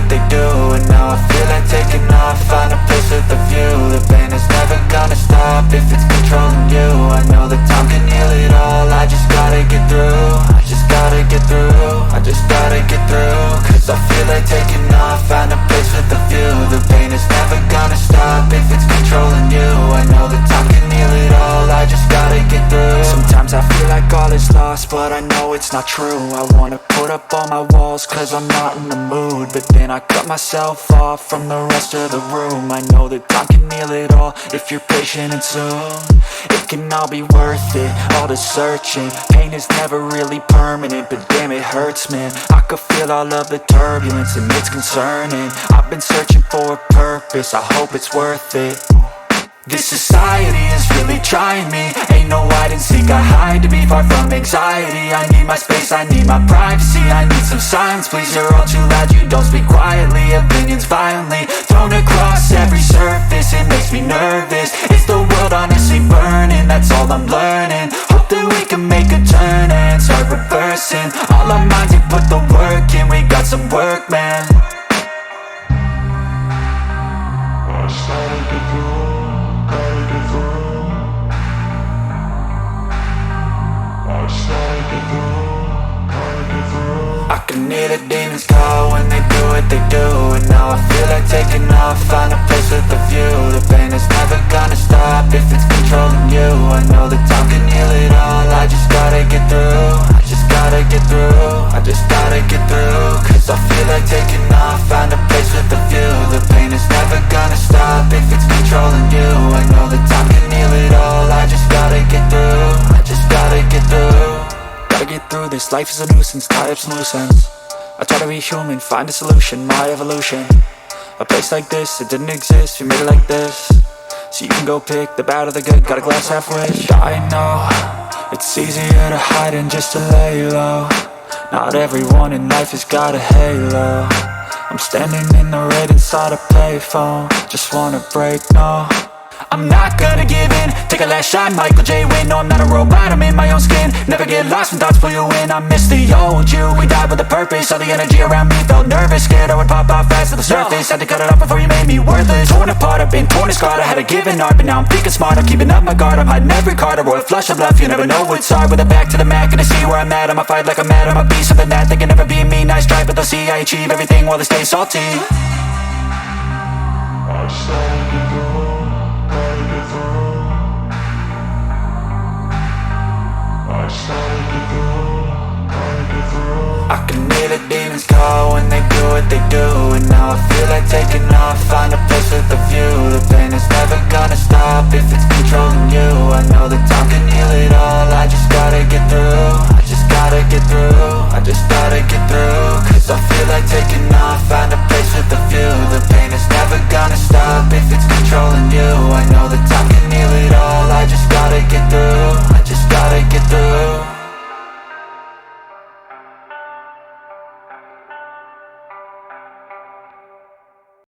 they do, and now I feel like taking off. Find a place with a view. The pain is never gonna stop if it's controlling you. I know that time can heal it all. I just gotta get through. I just gotta get through. I just gotta get through. Cause I feel like taking off. Find a place with a view. The pain is never gonna stop if it's controlling you. I know that time can heal it all. I just gotta get through. Sometimes I feel like all is lost, but I know it's not true. I wanna put up all my walls cause I'm not in the mood, but then I cut myself off from the rest of the room. I know that time can heal it all if you're patient and soon it can all be worth it, all the searching. Pain is never really permanent, but damn it hurts, man. I could feel all of the turbulence and it's concerning. I've been searching for a purpose, I hope it's worth it. This society is really trying me. Ain't no hide and seek, I hide to be far from anxiety. I need my space, I need my privacy. I need some silence, please, you're all too loud. You don't speak quietly, opinions violently thrown across every surface. It makes me nervous, it's the world honestly burning. That's all I'm learning, hope that we can make a turn and start reversing. All our minds, we put the work in, we got some work, man. I can hear the demons call when they do what they do, and now I feel like taking off. Find a place with a view. The pain is never gonna stop if it's controlling you. I know that time can heal it all. I just gotta get through. I just gotta get through. I just gotta get through. Cause I feel like taking off. Find a place with a view. The pain is never gonna stop if it's controlling you. I know that time can heal it all. I just gotta get through. I just gotta get through. Gotta get through this, life is a nuisance, tie up some loose ends. I try to be human, find a solution, my evolution. A place like this, it didn't exist, we made it like this. So you can go pick the bad or the good, got a glass half wish. I know, it's easier to hide than just to lay low. Not everyone in life has got a halo. I'm standing in the red inside a payphone. Just wanna break, no, I'm not gonna give in. Take a last shot, Michael J. Win. No, I'm not a robot, I'm in my own skin. Never get lost when thoughts pull you in. I miss the old you, we died with a purpose. All the energy around me felt nervous, scared I would pop off fast to the surface. Had to cut it off before you made me worthless. Torn apart, I've been torn and scarred. I had a given art, but now I'm thinking smart. I'm keeping up my guard, I'm hiding every card. A royal flush of left, you never know what's hard. With a back to the mat, gonna see where I'm at. I'ma fight like I'm mad, I'ma be something that they can never be me. Nice try, but they'll see I achieve everything while they stay salty. I can hear the demons call when they do what they do, and now I feel like taking off. Find a place with a view. The pain is never gonna stop if it's controlling you. I know that time can heal it all.